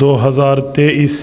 2023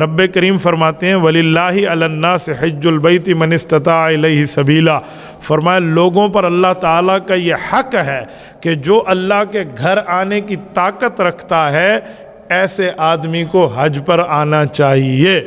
رب کریم فرماتے ہیں وَلِلَّهِ عَلَى النَّاسِ حِجُّ الْبَيْتِ مَنِ اسْتَطَاعَ إِلَيْهِ سَبِيلًا، فرمایا لوگوں پر اللہ تعالیٰ کا یہ حق ہے کہ جو اللہ کے گھر آنے کی طاقت رکھتا ہے ایسے آدمی کو حج پر آنا چاہیے۔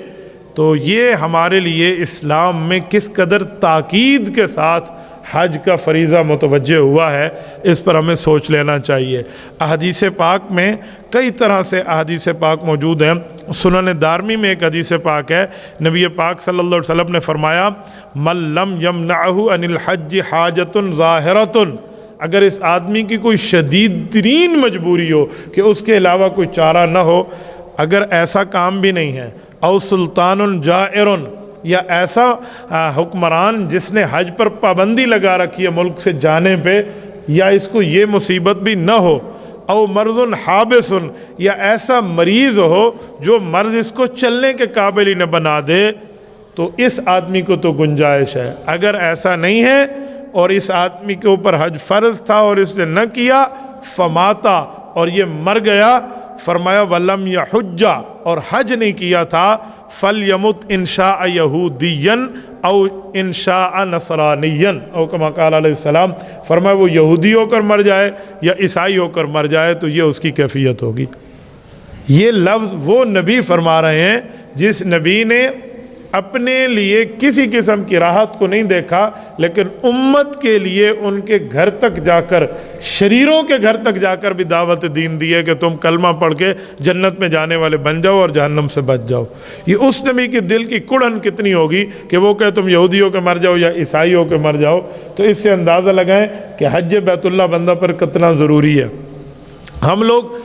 تو یہ ہمارے لیے اسلام میں کس قدر تاکید کے ساتھ حج کا فریضہ متوجہ ہوا ہے، اس پر ہمیں سوچ لینا چاہیے۔ احادیث پاک میں کئی طرح سے احادیث پاک موجود ہیں۔ سنن دارمی میں ایک حدیث پاک ہے، نبی پاک صلی اللہ علیہ وسلم نے فرمایا من لم یمنعہ عن الحج حاجۃ ظاہرۃ، اگر اس آدمی کی کوئی شدید ترین مجبوری ہو کہ اس کے علاوہ کوئی چارہ نہ ہو، اگر ایسا کام بھی نہیں ہے، او سلطان جائر، یا ایسا حکمران جس نے حج پر پابندی لگا رکھی ہے ملک سے جانے پہ، یا اس کو یہ مصیبت بھی نہ ہو، او مرض حابس، یا ایسا مریض ہو جو مرض اس کو چلنے کے قابل ہی نہ بنا دے، تو اس آدمی کو تو گنجائش ہے۔ اگر ایسا نہیں ہے اور اس آدمی کے اوپر حج فرض تھا اور اس نے نہ کیا، فماتا، اور یہ مر گیا، فرمایا وَلَمْ يَحُجَّ، اور حج نہیں کیا تھا، فَلْيَمُتْ إِنْ شَاءَ يَهُودِيًّا او إِنْ شَاءَ نَصْرَانِيًّا، او کما قال علیہ السلام، فرمایا وہ یہودی ہو کر مر جائے یا عیسائی ہو کر مر جائے تو یہ اس کی کیفیت ہوگی۔ یہ لفظ وہ نبی فرما رہے ہیں جس نبی نے اپنے لیے کسی قسم کی راحت کو نہیں دیکھا، لیکن امت کے لیے ان کے گھر تک جا کر، شریروں کے گھر تک جا کر بھی دعوت دین دی ہے کہ تم کلمہ پڑھ کے جنت میں جانے والے بن جاؤ اور جہنم سے بچ جاؤ۔ یہ اس نبی کے دل کی کڑن کتنی ہوگی کہ وہ کہے تم یہودی ہو کے مر جاؤ یا عیسائی ہو کے مر جاؤ۔ تو اس سے اندازہ لگائیں کہ حج بیت اللہ بندہ پر کتنا ضروری ہے۔ ہم لوگ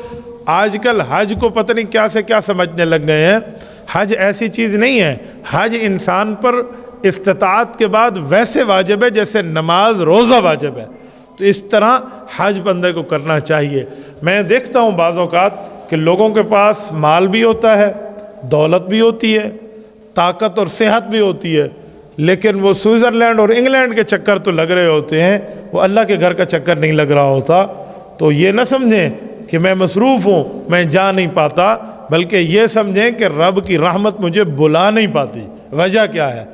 آج کل حج کو پتہ نہیں کیا سے کیا سمجھنے لگ گئے ہیں۔ حج ایسی چیز نہیں ہے، حج انسان پر استطاعت کے بعد ویسے واجب ہے جیسے نماز روزہ واجب ہے، تو اس طرح حج بندے کو کرنا چاہیے۔ میں دیکھتا ہوں بعض اوقات کہ لوگوں کے پاس مال بھی ہوتا ہے، دولت بھی ہوتی ہے، طاقت اور صحت بھی ہوتی ہے، لیکن وہ سوئٹزرلینڈ اور انگلینڈ کے چکر تو لگ رہے ہوتے ہیں، وہ اللہ کے گھر کا چکر نہیں لگ رہا ہوتا۔ تو یہ نہ سمجھیں کہ میں مصروف ہوں، میں جا نہیں پاتا، بلکہ یہ سمجھیں کہ رب کی رحمت مجھے بلا نہیں پاتی۔ وجہ کیا ہے؟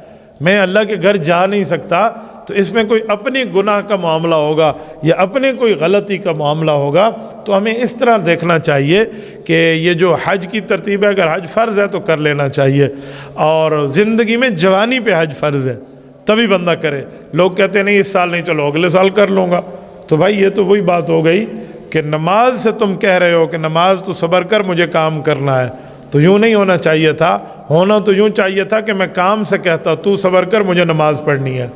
میں اللہ کے گھر جا نہیں سکتا، تو اس میں کوئی اپنی گناہ کا معاملہ ہوگا یا اپنے کوئی غلطی کا معاملہ ہوگا۔ تو ہمیں اس طرح دیکھنا چاہیے کہ یہ جو حج کی ترتیب ہے، اگر حج فرض ہے تو کر لینا چاہیے، اور زندگی میں جوانی پہ حج فرض ہے تبھی بندہ کرے۔ لوگ کہتے ہیں نہیں اس سال نہیں، چلو اگلے سال کر لوں گا۔ تو بھائی یہ تو وہی بات ہو گئی کہ نماز سے تم کہہ رہے ہو کہ نماز تو صبر کر، مجھے کام کرنا ہے، تو یوں نہیں ہونا چاہیے تھا۔ ہونا تو یوں چاہیے تھا کہ میں کام سے کہتا تو صبر کر، مجھے نماز پڑھنی ہے۔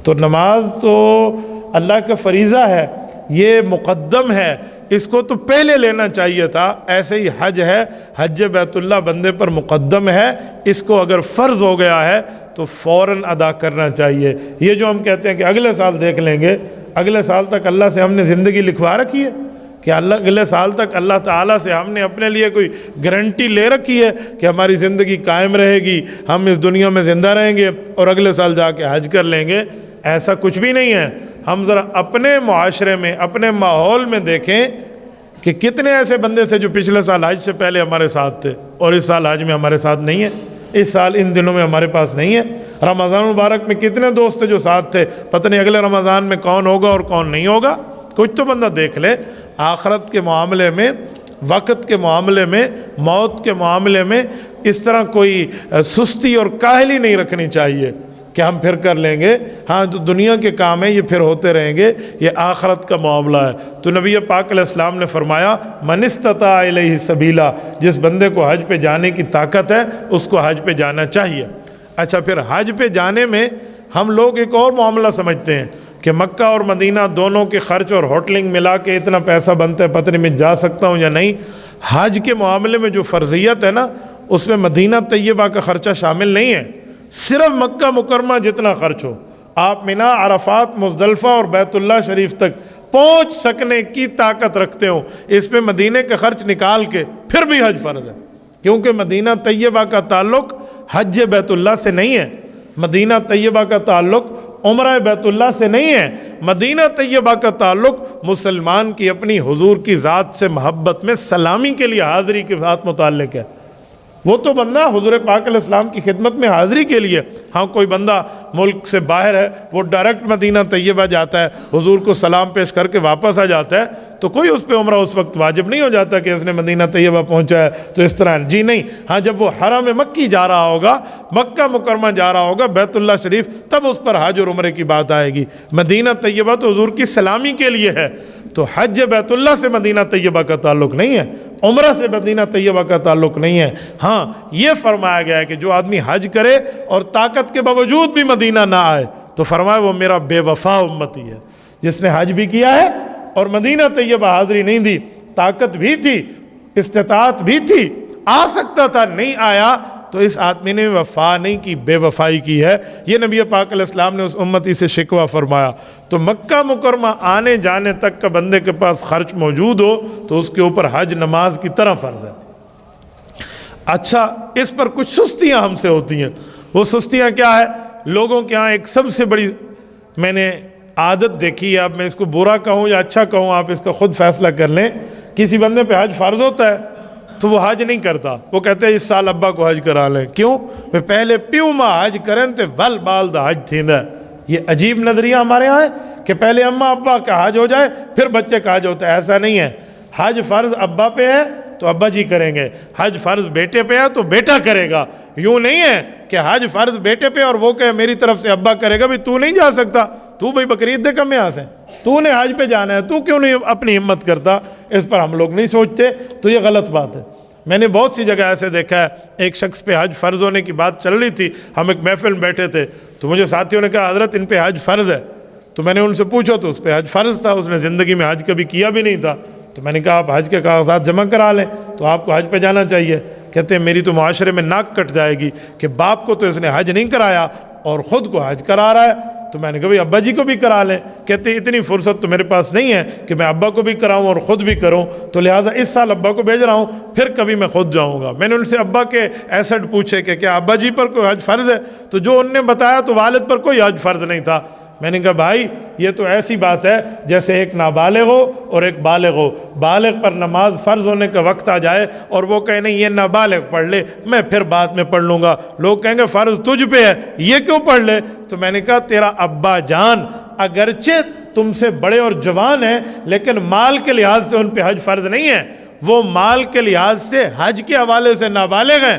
تو نماز تو اللہ کا فریضہ ہے، یہ مقدم ہے، اس کو تو پہلے لینا چاہیے تھا۔ ایسے ہی حج ہے، حج بیت اللہ بندے پر مقدم ہے، اس کو اگر فرض ہو گیا ہے تو فوراً ادا کرنا چاہیے۔ یہ جو ہم کہتے ہیں کہ اگلے سال دیکھ لیں گے، اگلے سال تک اللہ سے ہم نے زندگی لکھوا رکھی ہے کہ اگلے سال تک اللہ تعالیٰ سے ہم نے اپنے لیے کوئی گارنٹی لے رکھی ہے کہ ہماری زندگی قائم رہے گی، ہم اس دنیا میں زندہ رہیں گے اور اگلے سال جا کے حج کر لیں گے؟ ایسا کچھ بھی نہیں ہے۔ ہم ذرا اپنے معاشرے میں، اپنے ماحول میں دیکھیں کہ کتنے ایسے بندے تھے جو پچھلے سال حج سے پہلے ہمارے ساتھ تھے اور اس سال حج میں ہمارے ساتھ نہیں ہے، اس سال ان دنوں میں ہمارے پاس نہیں ہے۔ رمضان مبارک میں کتنے دوست تھے جو ساتھ تھے، پتہ نہیں اگلے رمضان میں کون ہوگا اور کون نہیں ہوگا۔ کچھ تو بندہ دیکھ لے۔ آخرت کے معاملے میں، وقت کے معاملے میں، موت کے معاملے میں اس طرح کوئی سستی اور کاہلی نہیں رکھنی چاہیے کہ ہم پھر کر لیں گے۔ ہاں جو دنیا کے کام ہیں یہ پھر ہوتے رہیں گے، یہ آخرت کا معاملہ ہے۔ تو نبی پاک علیہ السلام نے فرمایا من استطاع الیہ سبیلا، جس بندے کو حج پہ جانے کی طاقت ہے اس کو حج پہ جانا چاہیے۔ اچھا، پھر حج پہ جانے میں ہم لوگ ایک اور معاملہ سمجھتے ہیں کہ مکہ اور مدینہ دونوں کے خرچ اور ہوٹلنگ ملا کے اتنا پیسہ بنتا ہے، پتہ نہیں میں جا سکتا ہوں یا نہیں۔ حج کے معاملے میں جو فرضیت ہے نا، اس میں مدینہ طیبہ کا خرچہ شامل نہیں ہے، صرف مکہ مکرمہ جتنا خرچ ہو، آپ مینا، عرفات، مزدلفہ اور بیت اللہ شریف تک پہنچ سکنے کی طاقت رکھتے ہو، اس میں مدینہ کا خرچ نکال کے پھر بھی حج فرض ہے، کیونکہ مدینہ طیبہ کا تعلق حج بیت اللہ سے نہیں ہے، مدینہ طیبہ کا تعلق عمرہ بیت اللہ سے نہیں ہے، مدینہ طیبہ کا تعلق مسلمان کی اپنی حضور کی ذات سے محبت میں سلامی کے لیے حاضری کے ساتھ متعلق ہے۔ وہ تو بندہ حضور پاک علیہ السلام کی خدمت میں حاضری کے لیے. ہاں کوئی بندہ ملک سے باہر ہے, وہ ڈائریکٹ مدینہ طیبہ جاتا ہے, حضور کو سلام پیش کر کے واپس آ جاتا ہے, تو کوئی اس پہ عمرہ اس وقت واجب نہیں ہو جاتا کہ اس نے مدینہ طیبہ پہنچا ہے تو اس طرح. جی نہیں, ہاں جب وہ حرم مکی جا رہا ہوگا, مکہ مکرمہ جا رہا ہوگا, بیت اللہ شریف, تب اس پر حج اور عمرے کی بات آئے گی. مدینہ طیبہ تو حضور کی سلامی کے لیے ہے, تو حج بیت اللہ سے مدینہ طیبہ کا تعلق نہیں ہے, عمرہ سے مدینہ طیبہ کا تعلق نہیں ہے. ہاں یہ فرمایا گیا ہے کہ جو آدمی حج کرے اور طاقت کے باوجود بھی مدینہ نہ آئے تو فرمایا وہ میرا بے وفا امتی ہے. جس نے حج بھی کیا ہے اور مدینہ طیبہ حاضری نہیں دی, طاقت بھی تھی, استطاعت بھی تھی, آ سکتا تھا, نہیں آیا, تو اس آدمی نے وفا نہیں کی, بے وفائی کی ہے. یہ نبی پاک علیہ السلام نے اس امتی سے شکوہ فرمایا. تو مکہ مکرمہ آنے جانے تک کا بندے کے پاس خرچ موجود ہو تو اس کے اوپر حج نماز کی طرح فرض ہے. اچھا, اس پر کچھ سستیاں ہم سے ہوتی ہیں. وہ سستیاں کیا ہے؟ لوگوں کے ہاں ایک سب سے بڑی میں نے عادت دیکھی ہے, اب میں اس کو برا کہوں یا اچھا کہوں, آپ اس کا خود فیصلہ کر لیں. کسی بندے پہ حج فرض ہوتا ہے تو وہ حج نہیں کرتا, وہ کہتے ہیں اس سال ابا کو حج کرا لیں. کیوں؟ وہ پہلے پیو ماں حج کریں تے ول بال دا حج تھیندا. یہ عجیب نظریہ ہمارے یہاں ہے کہ پہلے اماں ابا کا حج ہو جائے پھر بچے کا حج ہوتا ہے. ایسا نہیں ہے. حج فرض ابا پہ ہے تو ابا جی کریں گے, حج فرض بیٹے پہ ہے تو بیٹا کرے گا. یوں نہیں ہے کہ حج فرض بیٹے پہ اور وہ کہ میری طرف سے ابا کرے گا. بھی تو نہیں جا سکتا, تو بھائی بقرعید دے کم میں سے, تو نے حج پہ جانا ہے, تو کیوں نہیں اپنی ہمت کرتا؟ اس پر ہم لوگ نہیں سوچتے, تو یہ غلط بات ہے. میں نے بہت سی جگہ ایسے دیکھا ہے, ایک شخص پہ حج فرض ہونے کی بات چل رہی تھی, ہم ایک محفل میں بیٹھے تھے, تو مجھے ساتھیوں نے کہا حضرت ان پہ حج فرض ہے. تو میں نے ان سے پوچھا تو اس پہ حج فرض تھا, اس نے زندگی میں حج کبھی کیا بھی نہیں تھا. تو میں نے کہا آپ حج کے کاغذات جمع کرا لیں تو آپ کو حج پہ جانا چاہیے. کہتے ہیں میری تو معاشرے میں ناک کٹ جائے گی کہ باپ کو تو اس نے حج نہیں کرایا اور خود کو حج کرا رہا ہے. تو میں نے کہا بھائی ابا جی کو بھی کرا لیں. کہتے ہیں اتنی فرصت تو میرے پاس نہیں ہے کہ میں ابا کو بھی کراؤں اور خود بھی کروں, تو لہٰذا اس سال ابا کو بھیج رہا ہوں, پھر کبھی میں خود جاؤں گا. میں نے ان سے ابا کے ایسٹ پوچھے کہ کیا ابا جی پر کوئی حج فرض ہے؟ تو جو انہوں نے بتایا تو والد پر کوئی حج فرض نہیں تھا. میں نے کہا بھائی یہ تو ایسی بات ہے جیسے ایک نابالغ ہو اور ایک بالغ ہو. بالغ پر نماز فرض ہونے کا وقت آ جائے اور وہ کہے نہیں یہ نابالغ پڑھ لے, میں پھر بعد میں پڑھ لوں گا. لوگ کہیں گے فرض تجھ پہ ہے, یہ کیوں پڑھ لے؟ تو میں نے کہا تیرا ابا جان اگرچہ تم سے بڑے اور جوان ہیں لیکن مال کے لحاظ سے ان پہ حج فرض نہیں ہے. وہ مال کے لحاظ سے حج کے حوالے سے نابالغ ہیں,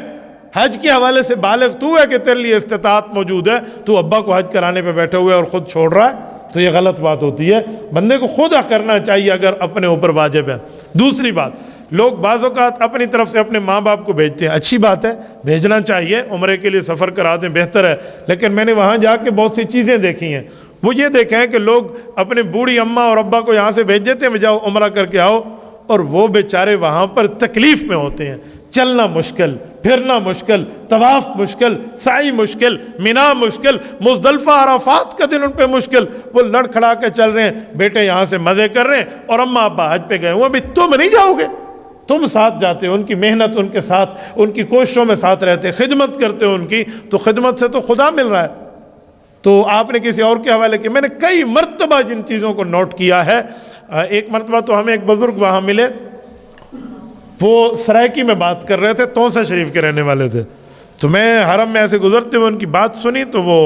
حج کے حوالے سے بالغ تو ہے کہ تیرے لیے استطاعت موجود ہے, تو ابا کو حج کرانے پہ بیٹھے ہوئے اور خود چھوڑ رہا ہے. تو یہ غلط بات ہوتی ہے. بندے کو خود کرنا چاہیے اگر اپنے اوپر واجب ہے. دوسری بات, لوگ بعض اوقات اپنی طرف سے اپنے ماں باپ کو بھیجتے ہیں, اچھی بات ہے, بھیجنا چاہیے, عمرے کے لیے سفر کرا دیں بہتر ہے. لیکن میں نے وہاں جا کے بہت سی چیزیں دیکھی ہیں. وہ یہ دیکھا ہے کہ لوگ اپنے بوڑھی اماں اور ابا کو یہاں سے بھیج دیتے ہیں جاؤ عمرہ کر کے آؤ, اور وہ بیچارے وہاں پر تکلیف میں ہوتے ہیں. چلنا مشکل, پھرنا مشکل, طواف مشکل, سعی مشکل, مینا مشکل, مزدلفہ عرفات کا دن ان پہ مشکل. وہ لڑ کھڑا کے چل رہے ہیں, بیٹے یہاں سے مزے کر رہے ہیں اور اماں ابا حج پہ گئے ہوئے. بھی تم نہیں جاؤ گے؟ تم ساتھ جاتے ہو, ان کی محنت ان کے ساتھ, ان کی کوششوں میں ساتھ رہتے, خدمت کرتے ہو ان کی, تو خدمت سے تو خدا مل رہا ہے. تو آپ نے کسی اور کے حوالے کیا؟ میں نے کئی مرتبہ جن چیزوں کو نوٹ کیا ہے. ایک مرتبہ تو ہمیں ایک بزرگ وہاں ملے, وہ سرائکی میں بات کر رہے تھے, توسا شریف کے رہنے والے تھے. تو میں حرم میں ایسے گزرتے ہوئے ان کی بات سنی, تو وہ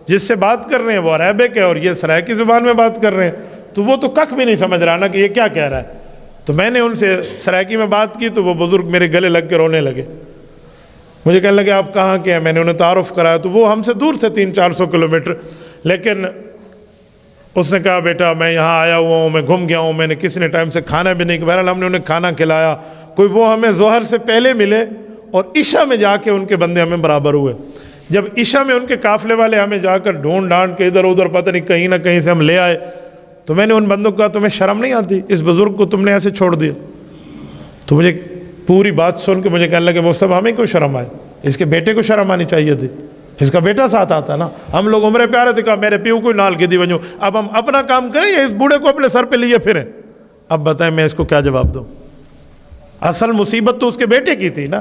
جس سے بات کر رہے ہیں وہ عربک ہے اور یہ سرائکی زبان میں بات کر رہے ہیں, تو وہ تو ککھ بھی نہیں سمجھ رہا نا کہ یہ کیا کہہ رہا ہے. تو میں نے ان سے سرائکی میں بات کی تو وہ بزرگ میرے گلے لگ کے رونے لگے. مجھے کہنے لگے آپ کہاں کے ہیں؟ میں نے انہیں تعارف کرایا, تو وہ ہم سے دور تھے 300-400 کلومیٹر. لیکن اس نے کہا بیٹا میں یہاں آیا ہوا ہوں, میں گھوم گیا ہوں, میں نے کسی نے ٹائم سے کھانا بھی نہیں. بہرحال ہم نے انہیں کھانا کھلایا. کوئی وہ ہمیں ظہر سے پہلے ملے اور عشاء میں جا کے ان کے بندے ہمیں برابر ہوئے. جب عشاء میں ان کے قافلے والے ہمیں جا کر ڈھونڈ ڈھانڈ کے ادھر ادھر پتہ نہیں کہیں نہ کہیں سے ہم لے آئے, تو میں نے ان بندوں کو کہا تمہیں شرم نہیں آتی؟ اس بزرگ کو تم نے ایسے چھوڑ دیا. تو مجھے پوری بات سن کے مجھے کہنے لگے وہ سب ہمیں کیوں شرم آئے, اس کے بیٹے کو شرم آنی چاہیے تھی, اس کا بیٹا ساتھ آتا نا. ہم لوگ عمرے پہ آ رہے تھے, کہا میرے پیو کو نال کے دی ونجو, اب ہم اپنا کام کریں یا اس بوڑھے کو اپنے سر پہ لیے پھریں؟ اب بتائیں میں اس کو کیا جواب دوں؟ اصل مصیبت تو اس کے بیٹے کی تھی نا,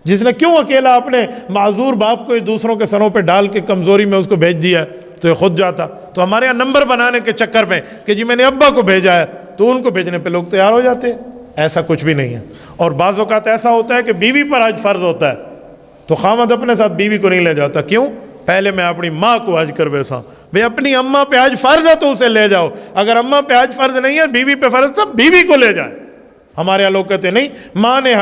جس نے کیوں اکیلا اپنے معذور باپ کو دوسروں کے سروں پہ ڈال کے کمزوری میں اس کو بھیج دیا, تو یہ خود جاتا. تو ہمارے یہاں نمبر بنانے کے چکر میں کہ جی میں نے ابا کو بھیجا ہے, تو ان کو بھیجنے پہ لوگ تیار ہو جاتے ہیں. ایسا کچھ بھی نہیں ہے۔ اور بعض اوقات ایسا ہوتا ہے کہ بیوی پر حج فرض ہوتا ہے تو خامد اپنے ساتھ بیوی کو نہیں لے جاتا، کیوں؟ پہلے میں اپنی ماں کو حج کر بیسا، بھئی اپنی اماں پہ حج فرض ہے تو اسے لے جاؤ، اگر اماں پہ حج فرض نہیں ہے، بیوی پہ فرض، سب بیوی کو لے جائے۔ ہمارے یہاں لوگ کہتے ہیں نہیں، ماں نے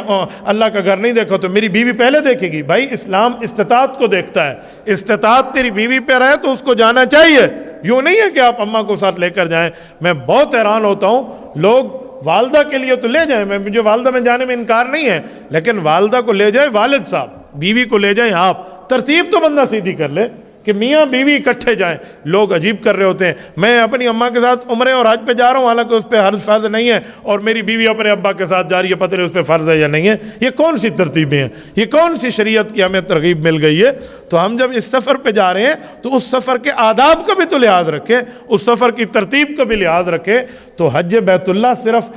اللہ کا گھر نہیں دیکھا تو میری بیوی پہلے دیکھے گی۔ بھائی اسلام استطاعت کو دیکھتا ہے، استطاعت تیری بیوی پہ رہے تو اس کو جانا چاہیے، یوں نہیں ہے کہ آپ اماں کو ساتھ لے کر جائیں۔ میں بہت حیران ہوتا ہوں، لوگ والدہ کے لیے تو لے جائیں، مجھے والدہ میں جانے میں انکار نہیں ہے، لیکن والدہ کو لے جائے والد صاحب، بیوی کو لے جائیں آپ، ترتیب تو بندہ سیدھی کر لے کہ میاں بیوی اکٹھے جائیں۔ لوگ عجیب کر رہے ہوتے ہیں، میں اپنی اماں کے ساتھ عمرے اور حج پہ جا رہا ہوں، حالانکہ اس پہ حرج فرض نہیں ہے، اور میری بیوی اپنے ابا کے ساتھ جا رہی ہے، پتہ نہیں اس پہ فرض ہے یا نہیں ہے۔ یہ کون سی ترتیبیں ہیں؟ یہ کون سی شریعت کی ہمیں ترغیب مل گئی ہے؟ تو ہم جب اس سفر پہ جا رہے ہیں تو اس سفر کے آداب کا بھی تو لحاظ رکھیں، اس سفر کی ترتیب کا بھی لحاظ رکھیں۔ تو حج بیت اللہ صرف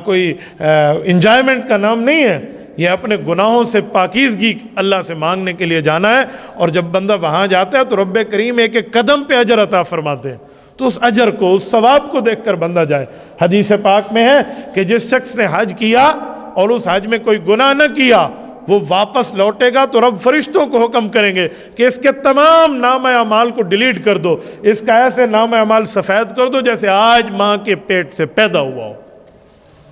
کوئی انجوائمنٹ کا نام نہیں ہے، یہ اپنے گناہوں سے پاکیزگی اللہ سے مانگنے کے لیے جانا ہے۔ اور جب بندہ وہاں جاتا ہے تو رب کریم ایک ایک قدم پہ اجر عطا فرماتے ہیں، تو اس اجر کو، اس ثواب کو دیکھ کر بندہ جائے۔ حدیث پاک میں ہے کہ جس شخص نے حج کیا اور اس حج میں کوئی گناہ نہ کیا، وہ واپس لوٹے گا تو رب فرشتوں کو حکم کریں گے کہ اس کے تمام نام اعمال کو ڈیلیٹ کر دو، اس کا ایسے نام اعمال سفید کر دو جیسے آج ماں کے پیٹ سے پیدا ہوا ہو۔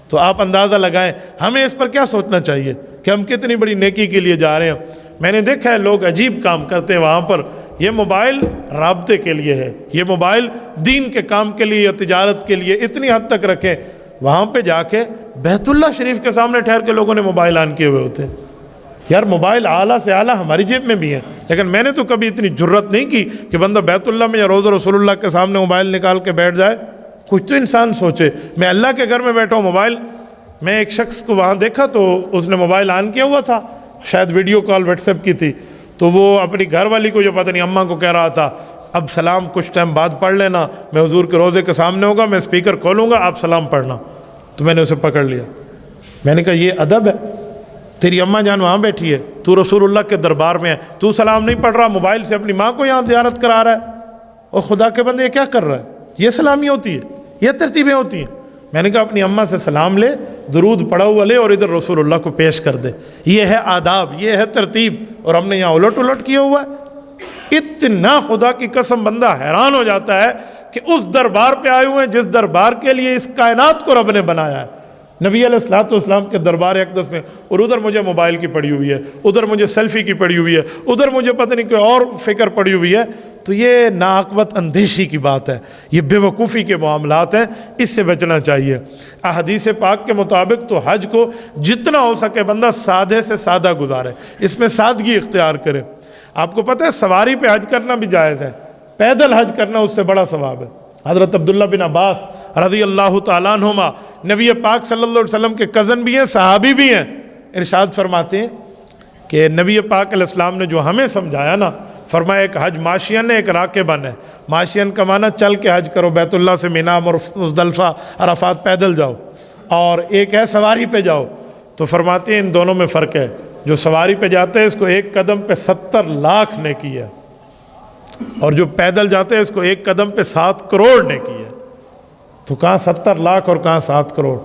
تو آپ اندازہ لگائیں ہمیں اس پر کیا سوچنا چاہیے کہ ہم کتنی بڑی نیکی کے لیے جا رہے ہیں۔ میں نے دیکھا ہے لوگ عجیب کام کرتے ہیں وہاں پر، یہ موبائل رابطے کے لیے ہے، یہ موبائل دین کے کام کے لیے یا تجارت کے لیے اتنی حد تک رکھیں، وہاں پہ جا کے بیت اللہ شریف کے سامنے ٹھہر کے لوگوں نے موبائل آن کیے ہوئے ہوتے ہیں۔ یار موبائل اعلیٰ سے اعلیٰ ہماری جیب میں بھی ہے، لیکن میں نے تو کبھی اتنی جرت نہیں کی کہ بندہ بیت اللہ میں یا روضہ رسول اللہ کے سامنے موبائل نکال کے بیٹھ جائے۔ کچھ تو انسان سوچے، میں اللہ کے گھر میں بیٹھا ہوں موبائل، میں ایک شخص کو وہاں دیکھا تو اس نے موبائل آن کیا ہوا تھا، شاید ویڈیو کال واٹس ایپ کی تھی، تو وہ اپنی گھر والی کو جو پتہ نہیں اماں کو کہہ رہا تھا اب سلام کچھ ٹائم بعد پڑھ لینا، میں حضور کے روضے کے سامنے ہوگا، میں اسپیکر کھولوں گا، آپ سلام پڑھنا۔ تو میں نے اسے پکڑ لیا، میں نے کہا یہ ادب ہے؟ تیری اماں جان وہاں بیٹھی ہے، تو رسول اللہ کے دربار میں ہے، تو سلام نہیں پڑھ رہا، موبائل سے اپنی ماں کو یہاں زیارت کرا رہا ہے، اور خدا کے بندے یہ کیا کر رہا ہے؟ یہ سلامی ہوتی ہے؟ یہ ترتیبیں ہوتی ہیں؟ میں نے کہا اپنی اماں سے سلام لے، درود پڑھا ہوا لے، اور ادھر رسول اللہ کو پیش کر دے۔ یہ ہے آداب، یہ ہے ترتیب، اور ہم نے یہاں الٹ کیا ہوا ہے۔ اتنا خدا کی قسم بندہ حیران ہو جاتا ہے کہ اس دربار پہ آئے ہوئے ہیں جس دربار کے لیے اس کائنات کو رب نے بنایا ہے، نبی علیہ الصلوۃ والسلام کے دربار اقدس میں، اور ادھر مجھے موبائل کی پڑی ہوئی ہے، ادھر مجھے سیلفی کی پڑی ہوئی ہے، ادھر مجھے پتہ نہیں کوئی اور فکر پڑی ہوئی ہے۔ تو یہ ناعاقبت اندیشی کی بات ہے، یہ بے وقوفی کے معاملات ہیں، اس سے بچنا چاہیے۔ احادیث پاک کے مطابق تو حج کو جتنا ہو سکے بندہ سادے سے سادہ گزارے، اس میں سادگی اختیار کرے۔ آپ کو پتہ ہے سواری پہ حج کرنا بھی جائز ہے، پیدل حج کرنا اس سے بڑا ثواب ہے۔ حضرت عبداللہ بن عباس رضی اللہ تعالیٰ عنہما نبی پاک صلی اللہ علیہ وسلم کے کزن بھی ہیں، صحابی بھی ہیں، ارشاد فرماتے ہیں کہ نبی پاک علیہ السلام نے جو ہمیں سمجھایا نا، فرمایا ایک حج ماشین ہے، ایک راکبن ہے۔ ماشین کا معنی چل کے حج کرو، بیت اللہ سے مینا اور مزدلفہ عرفات پیدل جاؤ، اور ایک ہے سواری پہ جاؤ۔ تو فرماتے ہیں ان دونوں میں فرق ہے، جو سواری پہ جاتے ہیں اس کو ایک قدم پہ 70 لاکھ نیکی ہے، اور جو پیدل جاتے ہیں اس کو ایک قدم پہ 7 کروڑ نیکی ہے۔ تو کہاں 70 لاکھ اور کہاں 7 کروڑ۔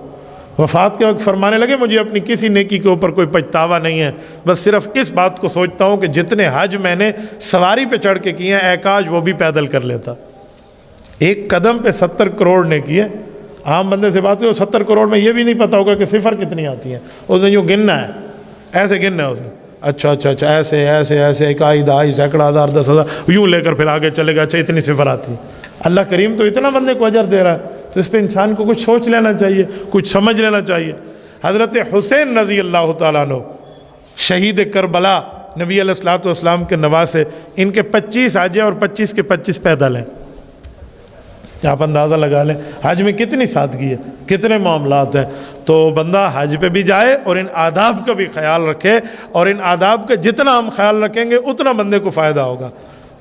وفات کے وقت فرمانے لگے مجھے اپنی کسی نیکی کے اوپر کوئی پچھتاوا نہیں ہے، بس صرف اس بات کو سوچتا ہوں کہ جتنے حج میں نے سواری پہ چڑھ کے کیے ہیں، اے کاش وہ بھی پیدل کر لیتا۔ ایک قدم پہ 70 کروڑ نیکی ہے۔ عام بندے سے بات ہے 70 کروڑ میں یہ بھی نہیں پتا ہوگا کہ صفر کتنی آتی ہیں، اس نے یوں گننا ہے، ایسے گننا ہے اس نے، اچھا ایسے ایسے ایسے 1 2 سینکڑا ہزار 10,000 یوں لے کر پھر آگے چلے گا، اچھا اتنی صفر آتی ہے۔ اللہ کریم تو اتنا بندے کو اجر دے رہا ہے، تو اس پہ انسان کو کچھ سوچ لینا چاہیے، کچھ سمجھ لینا چاہیے۔ حضرت حسین رضی اللہ تعالیٰ عنہ شہید کربلا، نبی علیہ الصلوۃ والسلام کے نواسے، ان کے 25 حج ہیں اور 25 کے 25 پیدل ہیں۔ آپ اندازہ لگا لیں حج میں کتنی سادگی ہے، کتنے معاملات ہیں۔ تو بندہ حج پہ بھی جائے اور ان آداب کا بھی خیال رکھے، اور ان آداب کا جتنا ہم خیال رکھیں گے اتنا بندے کو فائدہ ہوگا۔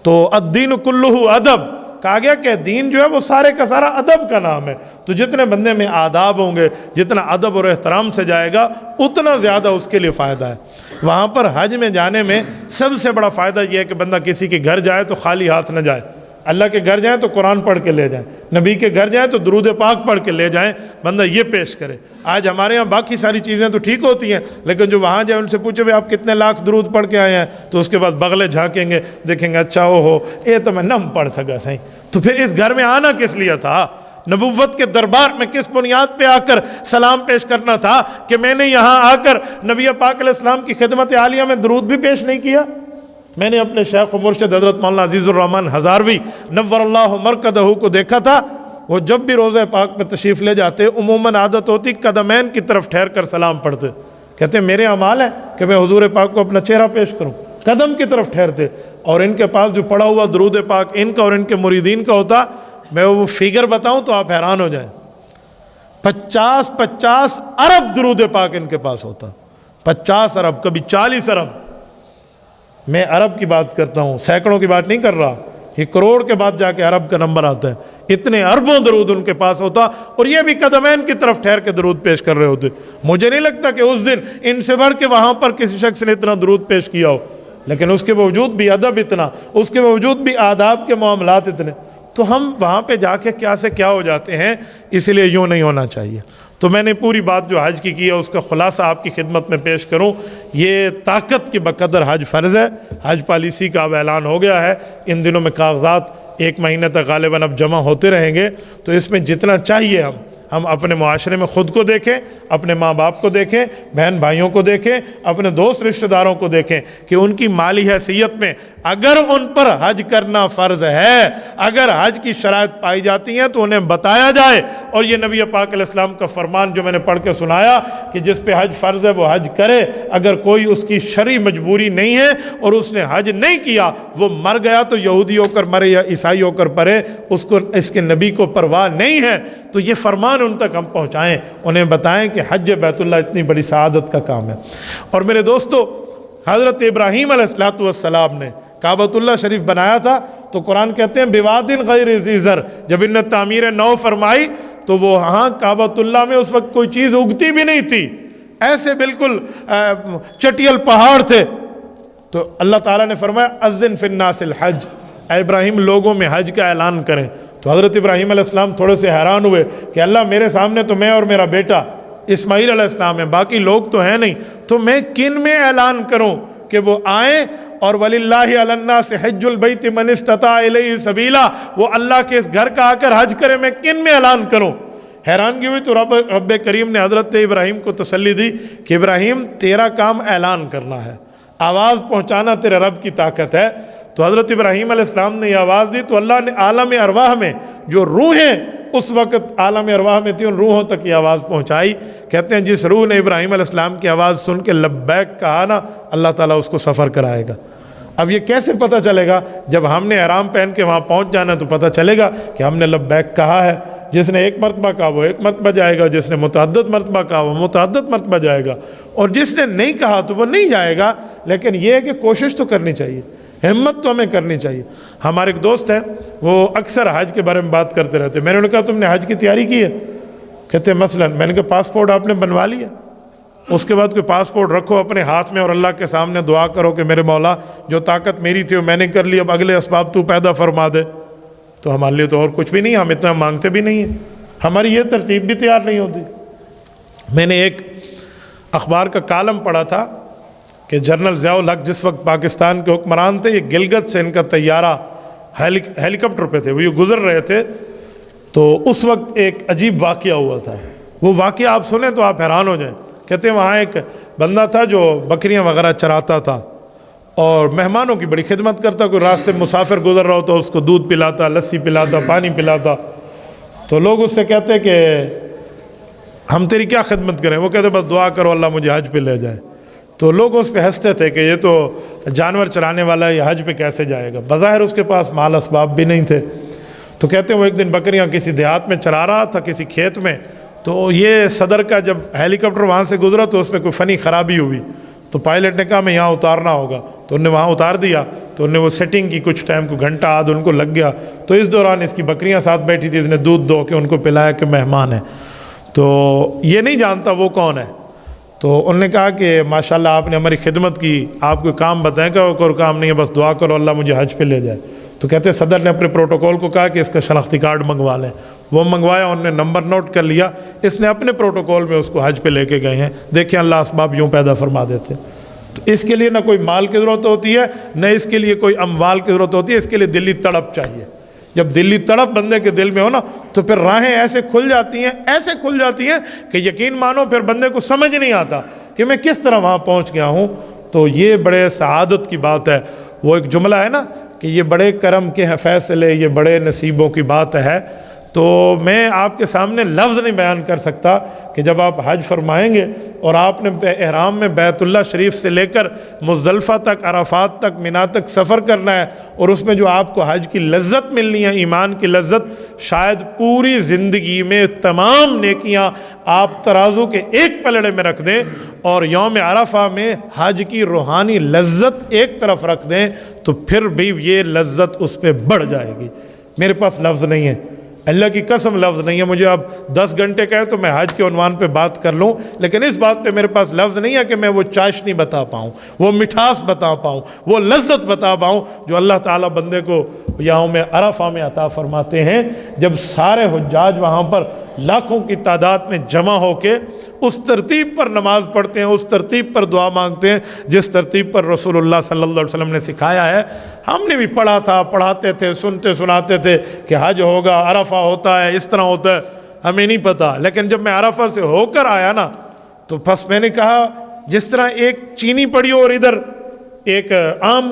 تو الدین کلہ ادب کہا گیا کہ دین جو ہے وہ سارے کا سارا ادب کا نام ہے۔ تو جتنے بندے میں آداب ہوں گے، جتنا ادب اور احترام سے جائے گا، اتنا زیادہ اس کے لیے فائدہ ہے۔ وہاں پر حج میں جانے میں سب سے بڑا فائدہ یہ ہے کہ بندہ کسی کے گھر جائے تو خالی ہاتھ نہ جائے، اللہ کے گھر جائیں تو قرآن پڑھ کے لے جائیں، نبی کے گھر جائیں تو درود پاک پڑھ کے لے جائیں، بندہ یہ پیش کرے۔ آج ہمارے یہاں باقی ساری چیزیں تو ٹھیک ہوتی ہیں، لیکن جو وہاں جائیں ان سے پوچھے آپ کتنے لاکھ درود پڑھ کے آئے ہیں، تو اس کے بعد بغلے جھانکیں گے، دیکھیں گے اچھا ہو یہ تو میں نم پڑھ سکا صحیح۔ تو پھر اس گھر میں آنا کس لیے تھا؟ نبوت کے دربار میں کس بنیاد پہ آ کر سلام پیش کرنا تھا کہ میں نے یہاں آ کر نبی پاک علیہ السلام کی خدمت عالیہ میں درود بھی پیش نہیں کیا؟ میں نے اپنے شیخ و مرشد حضرت مولانا عزیز الرحمن ہزاروی نور اللہ مرکزہ کو دیکھا تھا، وہ جب بھی روضہ پاک پہ تشریف لے جاتے عموماً عادت ہوتی قدمین کی طرف ٹھہر کر سلام پڑھتے، کہتے میرے اعمال ہے کہ میں حضور پاک کو اپنا چہرہ پیش کروں، قدم کی طرف ٹھہرتے۔ اور ان کے پاس جو پڑا ہوا درود پاک ان کا اور ان کے مریدین کا ہوتا، میں وہ فگر بتاؤں تو آپ حیران ہو جائیں، 50 ارب درود پاک ان کے پاس ہوتا، 50 ارب، کبھی 40 ارب۔ میں ارب کی بات کرتا ہوں، سینکڑوں کی بات نہیں کر رہا، یہ کروڑ کے بعد جا کے ارب کا نمبر آتا ہے، اتنے اربوں درود ان کے پاس ہوتا، اور یہ بھی قدمین کی طرف ٹھہر کے درود پیش کر رہے ہوتے۔ مجھے نہیں لگتا کہ اس دن ان سے بڑھ کے وہاں پر کسی شخص نے اتنا درود پیش کیا ہو، لیکن اس کے باوجود بھی ادب اتنا، اس کے باوجود بھی آداب کے معاملات اتنے، تو ہم وہاں پہ جا کے کیا سے کیا ہو جاتے ہیں، اس لیے یوں نہیں ہونا چاہیے۔ تو میں نے پوری بات جو حج کی ہے اس کا خلاصہ آپ کی خدمت میں پیش کروں۔ یہ طاقت کے بقدر حج فرض ہے، حج پالیسی کا اب اعلان ہو گیا ہے، ان دنوں میں کاغذات 1 مہینے تک غالباً اب جمع ہوتے رہیں گے، تو اس میں جتنا چاہیے ہم اپنے معاشرے میں خود کو دیکھیں، اپنے ماں باپ کو دیکھیں، بہن بھائیوں کو دیکھیں، اپنے دوست رشتہ داروں کو دیکھیں کہ ان کی مالی حیثیت میں اگر ان پر حج کرنا فرض ہے، اگر حج کی شرائط پائی جاتی ہیں تو انہیں بتایا جائے۔ اور یہ نبی پاک علیہ السلام کا فرمان جو میں نے پڑھ کے سنایا کہ جس پہ حج فرض ہے وہ حج کرے، اگر کوئی اس کی شرعی مجبوری نہیں ہے اور اس نے حج نہیں کیا، وہ مر گیا تو یہودی ہو کر مرے یا عیسائی ہو کر پڑے، اس کے نبی کو پرواہ نہیں ہے۔ تو یہ فرمان ان تک ہم پہنچائیں، انہیں بتائیں کہ حج بیت اللہ اتنی بڑی سعادت کا کام ہے۔ اور میرے دوستو، حضرت ابراہیم علیہ السلام نے کعبۃ اللہ شریف بنایا تھا، تو قرآن کہتے ہیں بواد غیر ذی زرع، جب انہیں تعمیر نو فرمائی تو وہ ہاں کعبۃ اللہ میں اس وقت کوئی چیز اگتی بھی نہیں تھی، ایسے بالکل چٹیل پہاڑ تھے۔ تو اللہ تعالیٰ نے فرمایا اذن فی الناس الحج، اے ابراہیم لوگوں میں حج کا اعلان کریں۔ تو حضرت ابراہیم علیہ السلام تھوڑے سے حیران ہوئے کہ اللہ میرے سامنے تو میں اور میرا بیٹا اسماعیل علیہ السلام ہے، باقی لوگ تو ہیں نہیں، تو میں کن میں اعلان کروں کہ وہ آئیں؟ اور وَلِلَّهِ عَلَى النَّاسِ حِجُّ الْبَيْتِ مَنِ اسْتَطَاعَ إِلَيْهِ سَبِيلًا، وہ اللہ کے اس گھر کا آ کر حج کرے، میں کن میں اعلان کروں؟ حیرانگی ہوئی تو رب کریم نے حضرت ابراہیم کو تسلی دی کہ ابراہیم تیرا کام اعلان کرنا ہے، آواز پہنچانا تیرے رب کی طاقت ہے۔ تو حضرت ابراہیم علیہ السلام نے یہ آواز دی تو اللہ نے عالم ارواح میں جو روحیں اس وقت عالم ارواح میں تھی ان روحوں تک یہ آواز پہنچائی۔ کہتے ہیں جس روح نے ابراہیم علیہ السلام کی آواز سن کے لبیک کہا نا، اللہ تعالیٰ اس کو سفر کرائے گا۔ اب یہ کیسے پتہ چلے گا؟ جب ہم نے احرام پہن کے وہاں پہنچ جانا تو پتہ چلے گا کہ ہم نے لبیک کہا ہے۔ جس نے 1 مرتبہ کہا وہ 1 مرتبہ جائے گا، جس نے متعدد مرتبہ کہا وہ متعدد مرتبہ جائے گا، اور جس نے نہیں کہا تو وہ نہیں جائے گا۔ لیکن یہ ہے کہ کوشش تو کرنی چاہیے، ہمت تو ہمیں کرنی چاہیے۔ ہمارے ایک دوست ہیں، وہ اکثر حج کے بارے میں بات کرتے رہتے، میں نے انہیں کہا تم نے حج کی تیاری کی ہے؟ کہتے ہیں مثلا، میں نے کہا پاسپورٹ آپ نے بنوا لیا؟ اس کے بعد کوئی پاسپورٹ رکھو اپنے ہاتھ میں اور اللہ کے سامنے دعا کرو کہ میرے مولا جو طاقت میری تھی وہ میں نے کر لی، اب اگلے اسباب تو پیدا فرما دے۔ تو ہمارے لیے تو اور کچھ بھی نہیں، ہم اتنا مانگتے بھی نہیں ہیں، ہماری یہ ترتیب بھی تیار نہیں ہوتی۔ میں نے ایک اخبار کا کالم پڑھا تھا کہ جنرل ضیاء الحق جس وقت پاکستان کے حکمران تھے، یہ گلگت سے ان کا طیارہ ہیلی کاپٹر پہ تھے، وہ یہ گزر رہے تھے، تو اس وقت ایک عجیب واقعہ ہوا تھا۔ وہ واقعہ آپ سنیں تو آپ حیران ہو جائیں۔ کہتے ہیں وہاں ایک بندہ تھا جو بکریاں وغیرہ چراتا تھا اور مہمانوں کی بڑی خدمت کرتا، کوئی راستے مسافر گزر رہا ہوتا اس کو دودھ پلاتا، لسی پلاتا، پانی پلاتا۔ تو لوگ اس سے کہتے کہ ہم تیری کیا خدمت کریں؟ وہ کہتے بس دعا کرو اللہ مجھے حج پہ لے جائے۔ تو لوگ اس پہ ہنستے تھے کہ یہ تو جانور چرانے والا یہ حج پہ کیسے جائے گا، بظاہر اس کے پاس مال اسباب بھی نہیں تھے۔ تو کہتے ہیں وہ ایک دن بکریاں کسی دیہات میں چرا رہا تھا، کسی کھیت میں، تو یہ صدر کا جب ہیلی کاپٹر وہاں سے گزرا تو اس میں کوئی فنی خرابی ہوئی، تو پائلٹ نے کہا میں یہاں اتارنا ہوگا، تو انہوں نے وہاں اتار دیا۔ تو انہوں نے وہ سیٹنگ کی، کچھ ٹائم کو گھنٹہ آدھ ان کو لگ گیا۔ تو اس دوران اس کی بکریاں ساتھ بیٹھی تھی، اس نے دودھ دو کے ان کو پلایا کہ مہمان ہے۔ تو یہ نہیں جانتا وہ کون ہے۔ تو انہوں نے کہا کہ ماشاءاللہ آپ نے ہماری خدمت کی، آپ کو کام بتائیں کہ کوئی کام نہیں ہے، بس دعا کرو اللہ مجھے حج پہ لے جائے۔ تو کہتے ہیں صدر نے اپنے پروٹوکول کو کہا کہ اس کا شناختی کارڈ منگوا لیں، وہ منگوایا، انہوں نے نمبر نوٹ کر لیا، اس نے اپنے پروٹوکول میں اس کو حج پہ لے کے گئے ہیں۔ دیکھیں اللہ اسباب یوں پیدا فرما دیتے ہیں۔ تو اس کے لیے نہ کوئی مال کی ضرورت ہوتی ہے، نہ اس کے لیے کوئی اموال کی ضرورت ہوتی ہے، اس کے لیے دلی تڑپ چاہیے۔ جب دلی تڑپ بندے کے دل میں ہو نا تو پھر راہیں ایسے کھل جاتی ہیں، ایسے کھل جاتی ہیں کہ یقین مانو پھر بندے کو سمجھ نہیں آتا کہ میں کس طرح وہاں پہنچ گیا ہوں۔ تو یہ بڑے سعادت کی بات ہے۔ وہ ایک جملہ ہے نا کہ یہ بڑے کرم کے ہیں فیصلے، یہ بڑے نصیبوں کی بات ہے۔ تو میں آپ کے سامنے لفظ نہیں بیان کر سکتا کہ جب آپ حج فرمائیں گے اور آپ نے احرام میں بیت اللہ شریف سے لے کر مزدلفہ تک، عرفات تک، مینا تک سفر کرنا ہے، اور اس میں جو آپ کو حج کی لذت ملنی ہے، ایمان کی لذت، شاید پوری زندگی میں تمام نیکیاں آپ ترازو کے ایک پلڑے میں رکھ دیں اور یوم عرفہ میں حج کی روحانی لذت ایک طرف رکھ دیں تو پھر بھی یہ لذت اس پہ بڑھ جائے گی۔ میرے پاس لفظ نہیں ہے، اللہ کی قسم لفظ نہیں ہے۔ مجھے اب 10 گھنٹے کہے تو میں حج کے عنوان پہ بات کر لوں، لیکن اس بات پہ میرے پاس لفظ نہیں ہے کہ میں وہ چاشنی بتا پاؤں، وہ مٹھاس بتا پاؤں، وہ لذت بتا پاؤں جو اللہ تعالیٰ بندے کو یوم عرفہ میں عطا فرماتے ہیں، جب سارے حجاج وہاں پر لاکھوں کی تعداد میں جمع ہو کے اس ترتیب پر نماز پڑھتے ہیں، اس ترتیب پر دعا مانگتے ہیں جس ترتیب پر رسول اللہ صلی اللہ علیہ وسلم نے سکھایا ہے۔ ہم نے بھی پڑھا تھا، پڑھاتے تھے، سنتے سناتے تھے کہ حج ہوگا، عرفہ ہوتا ہے، اس طرح ہوتا ہے، ہمیں نہیں پتہ۔ لیکن جب میں عرفہ سے ہو کر آیا نا تو بس میں نے کہا جس طرح ایک چینی پڑی ہو اور ادھر ایک عام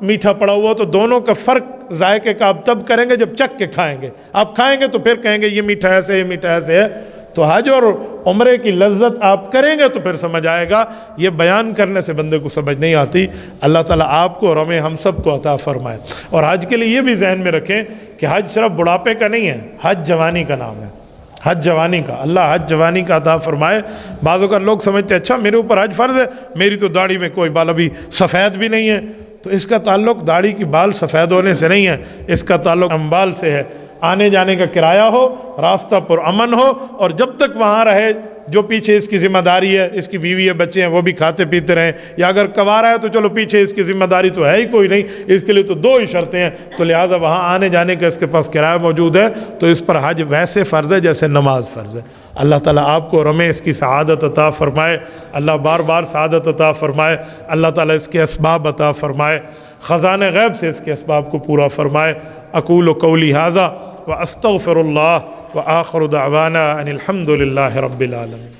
میٹھا پڑا ہوا، تو دونوں کا فرق ذائقے کا آپ تب کریں گے جب چکھ کے کھائیں گے۔ آپ کھائیں گے تو پھر کہیں گے یہ میٹھا ایسے، یہ میٹھا ایسے ہے۔ تو حج اور عمرے کی لذت آپ کریں گے تو پھر سمجھ آئے گا، یہ بیان کرنے سے بندے کو سمجھ نہیں آتی۔ اللہ تعالیٰ آپ کو اور ہمیں ہم سب کو عطا فرمائے۔ اور حج کے لیے یہ بھی ذہن میں رکھیں کہ حج صرف بڑھاپے کا نہیں ہے، حج جوانی کا نام ہے، حج جوانی کا۔ اللہ حج جوانی کا عطا فرمائے۔ بعض اوقات لوگ سمجھتے ہیں اچھا میرے اوپر حج فرض ہے، میری تو داڑھی میں کوئی بال ابھی سفید بھی نہیں ہے۔ تو اس کا تعلق داڑھی کی بال سفید ہونے سے نہیں ہے، اس کا تعلق اموال سے ہے۔ آنے جانے کا کرایہ ہو، راستہ پر امن ہو، اور جب تک وہاں رہے جو پیچھے اس کی ذمہ داری ہے، اس کی بیوی ہے، بچے ہیں، وہ بھی کھاتے پیتے رہیں، یا اگر کوارا ہے تو چلو پیچھے اس کی ذمہ داری تو ہے ہی کوئی نہیں، اس کے لیے تو 2 ہی شرطیں ہیں، تو لہٰذا وہاں آنے جانے کا اس کے پاس کرایہ موجود ہے، تو اس پر حج ویسے فرض ہے جیسے نماز فرض ہے۔ اللہ تعالیٰ آپ کو اور ہمیں اس کی سعادت عطا فرمائے، اللہ بار بار سعادت عطا فرمائے، اللہ تعالیٰ اس کے اسباب عطا فرمائے، خزانہ غیب سے اس کے اسباب کو پورا فرمائے۔ اقول قولی ھذا واستغفر اللہ وآخر دعوانا ان الحمد للہ رب العالمین۔